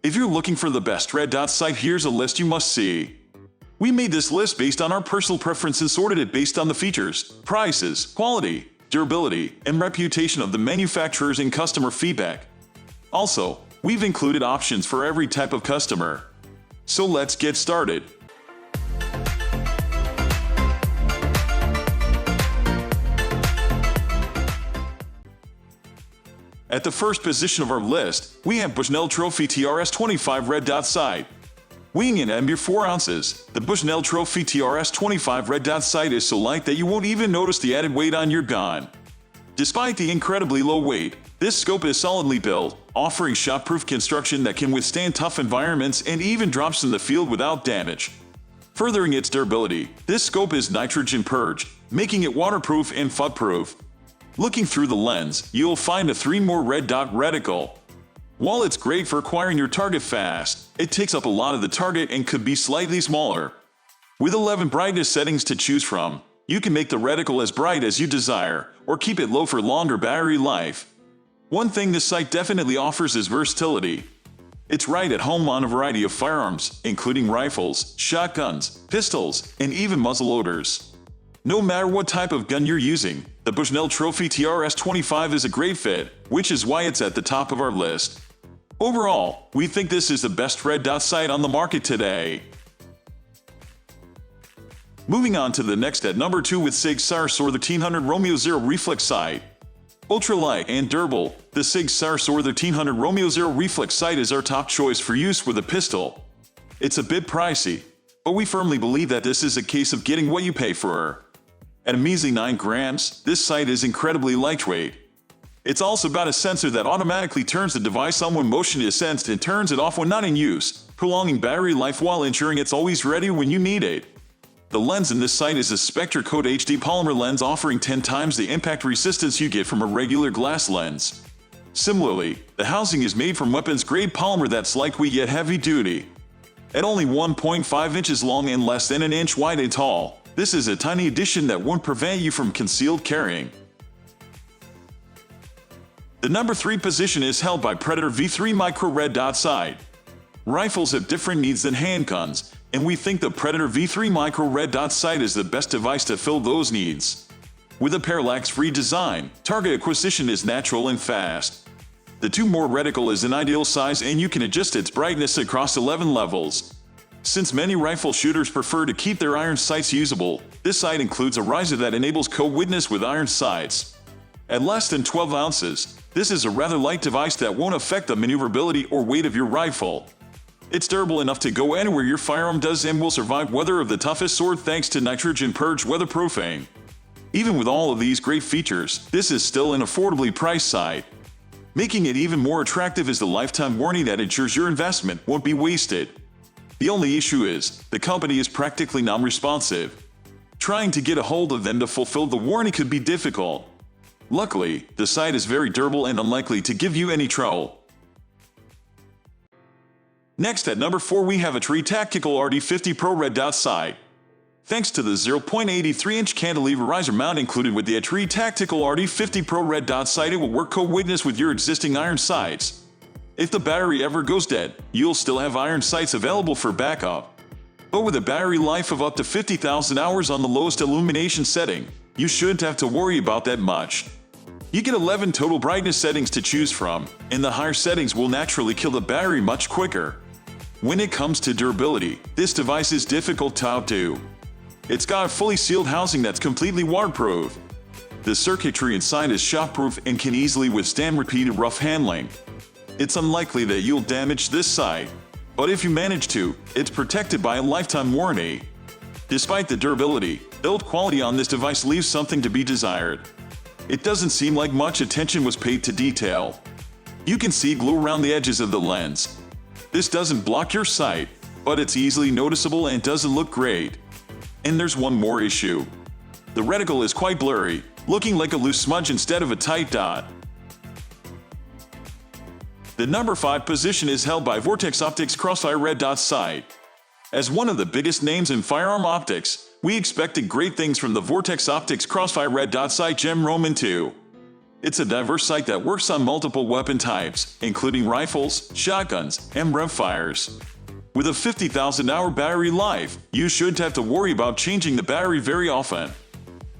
If you're looking for the best red dot sight, here's a list you must see. We made this list based on our personal preference and sorted it based on the features, prices, quality, durability, and reputation of the manufacturers and customer feedback. Also, we've included options for every type of customer. So let's get started. At the first position of our list, we have Bushnell Trophy TRS-25 Red Dot Sight. Weighing in at mere 4 ounces, the Bushnell Trophy TRS-25 Red Dot Sight is so light that you won't even notice the added weight on your gun. Despite the incredibly low weight, this scope is solidly built, offering shot-proof construction that can withstand tough environments and even drops in the field without damage. Furthering its durability, this scope is nitrogen purged, making it waterproof and flood-proof. Looking through the lens, you'll find a 3-more red dot reticle. While it's great for acquiring your target fast, it takes up a lot of the target and could be slightly smaller. With 11 brightness settings to choose from, you can make the reticle as bright as you desire, or keep it low for longer battery life. One thing this sight definitely offers is versatility. It's right at home on a variety of firearms, including rifles, shotguns, pistols, and even muzzleloaders. No matter what type of gun you're using, the Bushnell Trophy TRS-25 is a great fit, which is why it's at the top of our list. Overall, we think this is the best red dot sight on the market today. Moving on to the next at number 2 with SIG Sauer 1300 Romeo Zero Reflex Sight. Ultralight and durable, the SIG Sauer 1300 Romeo Zero Reflex Sight is our top choice for use with a pistol. It's a bit pricey, but we firmly believe that this is a case of getting what you pay for. At a measly 9 grams, this sight is incredibly lightweight. It's also got a sensor that automatically turns the device on when motion is sensed and turns it off when not in use, prolonging battery life while ensuring it's always ready when you need it. The lens in this sight is a SpectraCoat HD polymer lens offering 10 times the impact resistance you get from a regular glass lens. Similarly, the housing is made from weapons-grade polymer that's lightweight yet heavy-duty. At only 1.5 inches long and less than an inch wide and tall, this is a tiny addition that won't prevent you from concealed carrying. The number 3 position is held by Predator V3 Micro Red Dot Sight. Rifles have different needs than handguns, and we think the Predator V3 Micro Red Dot Sight is the best device to fill those needs. With a parallax-free design, target acquisition is natural and fast. The 2-more reticle is an ideal size and you can adjust its brightness across 11 levels. Since many rifle shooters prefer to keep their iron sights usable, this sight includes a riser that enables co-witness with iron sights. At less than 12 ounces, this is a rather light device that won't affect the maneuverability or weight of your rifle. It's durable enough to go anywhere your firearm does and will survive weather of the toughest sort thanks to nitrogen purged weatherproofing. Even with all of these great features, this is still an affordably priced sight. Making it even more attractive is the lifetime warranty that ensures your investment won't be wasted. The only issue is, the company is practically non-responsive. Trying to get a hold of them to fulfill the warranty could be difficult. Luckily, the sight is very durable and unlikely to give you any trouble. Next at number 4 we have Atari Tactical RD50 Pro Red Dot Sight. Thanks to the 0.83-inch cantilever riser mount included with the Atari Tactical RD50 Pro Red Dot Sight, it will work co-witness with your existing iron sights. If the battery ever goes dead, you'll still have iron sights available for backup. But with a battery life of up to 50,000 hours on the lowest illumination setting, you shouldn't have to worry about that much. You get 11 total brightness settings to choose from, and the higher settings will naturally kill the battery much quicker. When it comes to durability, this device is difficult to outdo. It's got a fully sealed housing that's completely waterproof. The circuitry inside is shockproof and can easily withstand repeated rough handling. It's unlikely that you'll damage this sight, but if you manage to, it's protected by a lifetime warranty. Despite the durability, build quality on this device leaves something to be desired. It doesn't seem like much attention was paid to detail. You can see glue around the edges of the lens. This doesn't block your sight, but it's easily noticeable and doesn't look great. And there's one more issue. The reticle is quite blurry, looking like a loose smudge instead of a tight dot. The number 5 position is held by Vortex Optics Crossfire Red Dot Sight. As one of the biggest names in firearm optics, we expected great things from the Vortex Optics Crossfire Red Dot Sight Gem Roman II. It's a diverse sight that works on multiple weapon types, including rifles, shotguns, and rimfires. With a 50,000-hour battery life, you shouldn't have to worry about changing the battery very often.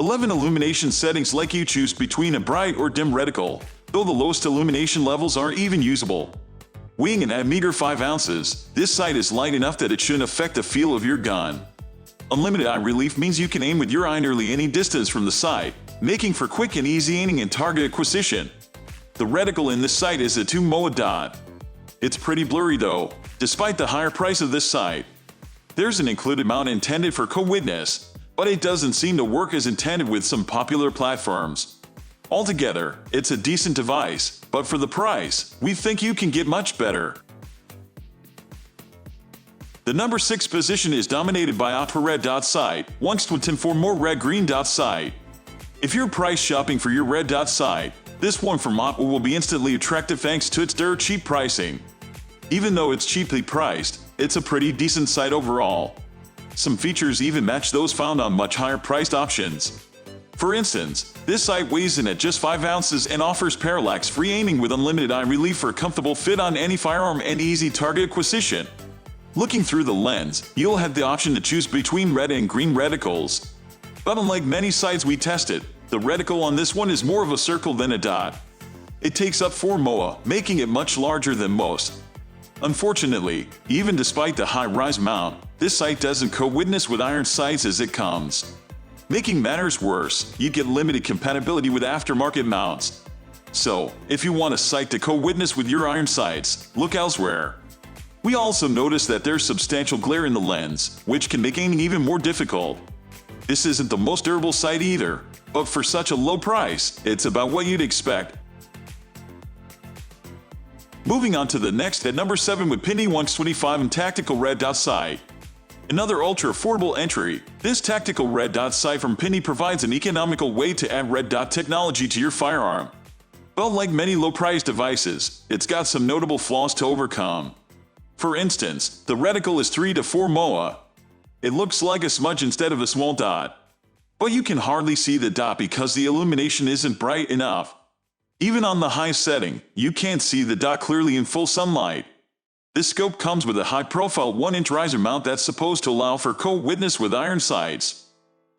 11 illumination settings let you choose between a bright or dim reticle, though the lowest illumination levels aren't even usable. Weighing in at meter 5 ounces, this sight is light enough that it shouldn't affect the feel of your gun. Unlimited eye relief means you can aim with your eye nearly any distance from the sight, making for quick and easy aiming and target acquisition. The reticle in this sight is a 2 MOA dot. It's pretty blurry though, despite the higher price of this sight. There's an included mount intended for co-witness, but it doesn't seem to work as intended with some popular platforms. Altogether, it's a decent device, but for the price, we think you can get much better. The number 6 position is dominated by Oppo Red Dot Sight, 1/24 more red-green dot sight. If you're price shopping for your red dot sight, this one from Oppo will be instantly attractive thanks to its dirt cheap pricing. Even though it's cheaply priced, it's a pretty decent sight overall. Some features even match those found on much higher priced options. For instance, this sight weighs in at just 5 ounces and offers parallax-free aiming with unlimited eye relief for a comfortable fit on any firearm and easy target acquisition. Looking through the lens, you'll have the option to choose between red and green reticles. But unlike many sights we tested, the reticle on this one is more of a circle than a dot. It takes up 4 MOA, making it much larger than most. Unfortunately, even despite the high-rise mount, this sight doesn't co-witness with iron sights as it comes. Making matters worse, you get limited compatibility with aftermarket mounts. So, if you want a sight to co-witness with your iron sights, look elsewhere. We also noticed that there's substantial glare in the lens, which can make aiming even more difficult. This isn't the most durable sight either, but for such a low price, it's about what you'd expect. Moving on to the next at number 7 with Pindy 125 and Tactical Red Dot Sight. Another ultra-affordable entry, this Tactical Red Dot Sight from Pindy provides an economical way to add red dot technology to your firearm. But like many low-priced devices, it's got some notable flaws to overcome. For instance, the reticle is 3 to 4 MOA. It looks like a smudge instead of a small dot. But you can hardly see the dot because the illumination isn't bright enough. Even on the high setting, you can't see the dot clearly in full sunlight. This scope comes with a high-profile 1-inch riser mount that's supposed to allow for co-witness with iron sights.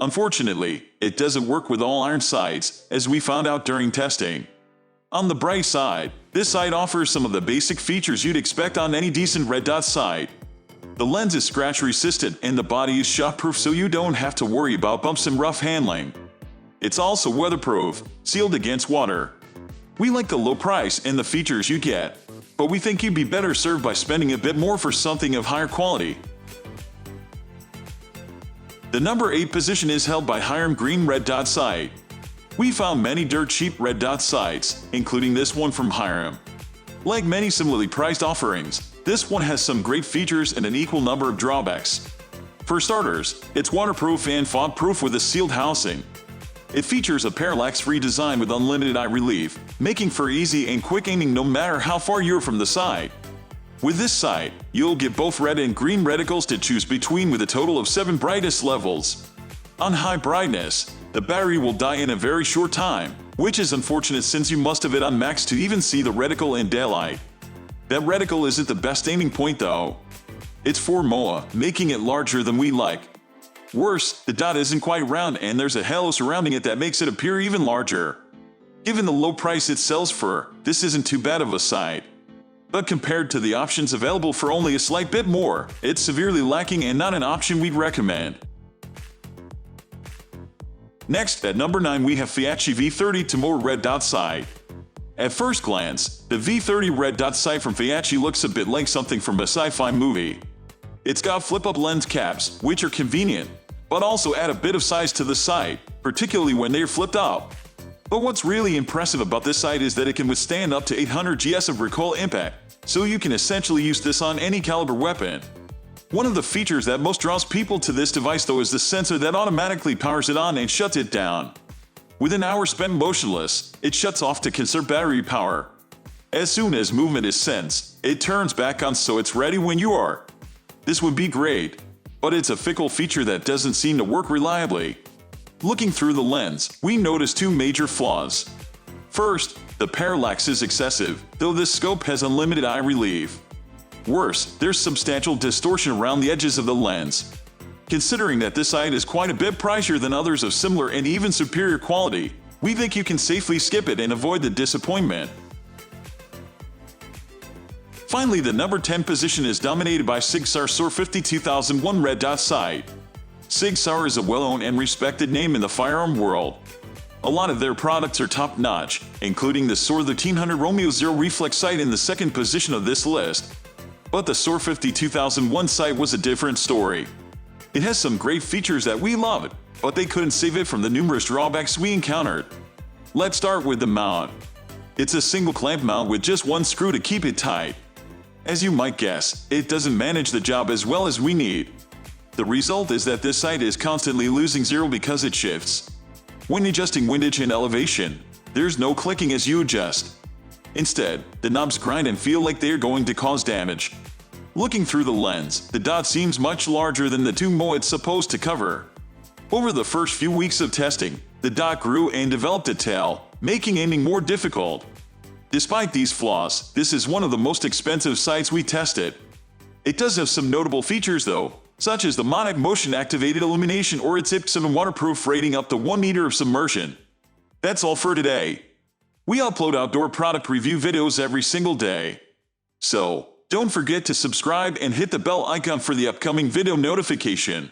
Unfortunately, it doesn't work with all iron sights, as we found out during testing. On the bright side, this sight offers some of the basic features you'd expect on any decent red dot sight. The lens is scratch-resistant and the body is shock-proof so you don't have to worry about bumps and rough handling. It's also weatherproof, sealed against water. We like the low price and the features you get, but we think you'd be better served by spending a bit more for something of higher quality. The number 8 position is held by Hiram Green Red Dot Sight. We found many dirt cheap red dot sights, including this one from Hiram. Like many similarly priced offerings, this one has some great features and an equal number of drawbacks. For starters, it's waterproof and fog-proof with a sealed housing. It features a parallax-free design with unlimited eye relief, making for easy and quick aiming no matter how far you're from the sight. With this sight, you'll get both red and green reticles to choose between with a total of 7 brightest levels. On high brightness, the battery will die in a very short time, which is unfortunate since you must have it on max to even see the reticle in daylight. That reticle isn't the best aiming point though. It's 4 MOA, making it larger than we like. Worse, the dot isn't quite round and there's a halo surrounding it that makes it appear even larger. Given the low price it sells for, this isn't too bad of a sight. But compared to the options available for only a slight bit more, it's severely lacking and not an option we'd recommend. Next, at number 9 we have Fiatchi V30 Timur Red Dot Sight. At first glance, the V30 Red Dot Sight from Fiatchi looks a bit like something from a sci-fi movie. It's got flip-up lens caps, which are convenient, but also add a bit of size to the sight, particularly when they're flipped up. But what's really impressive about this sight is that it can withstand up to 800 GS of recoil impact, so you can essentially use this on any caliber weapon. One of the features that most draws people to this device though is the sensor that automatically powers it on and shuts it down. With an hour spent motionless, it shuts off to conserve battery power. As soon as movement is sensed, it turns back on so it's ready when you are. This would be great, but it's a fickle feature that doesn't seem to work reliably. Looking through the lens, we notice 2 major flaws. First, the parallax is excessive, though this scope has unlimited eye relief. Worse, there's substantial distortion around the edges of the lens. Considering that this sight is quite a bit pricier than others of similar and even superior quality, we think you can safely skip it and avoid the disappointment. Finally, the number 10 position is dominated by Sig Sauer SOAR 50-2001 red dot sight. Sig Sauer is a well-known and respected name in the firearm world. A lot of their products are top-notch, including the SOAR 1300 Romeo Zero reflex sight in the second position of this list. But the SOAR 50-2001 sight was a different story. It has some great features that we loved, but they couldn't save it from the numerous drawbacks we encountered. Let's start with the mount. It's a single clamp mount with just one screw to keep it tight. As you might guess, it doesn't manage the job as well as we need. The result is that this sight is constantly losing zero because it shifts. When adjusting windage and elevation, there's no clicking as you adjust. Instead, the knobs grind and feel like they are going to cause damage. Looking through the lens, the dot seems much larger than the 2mm it's supposed to cover. Over the first few weeks of testing, the dot grew and developed a tail, making aiming more difficult. Despite these flaws, this is one of the most expensive sights we tested. It does have some notable features though, such as the Monarch motion-activated illumination or its Ipson waterproof rating up to 1 meter of submersion. That's all for today. We upload outdoor product review videos every single day. So, don't forget to subscribe and hit the bell icon for the upcoming video notification.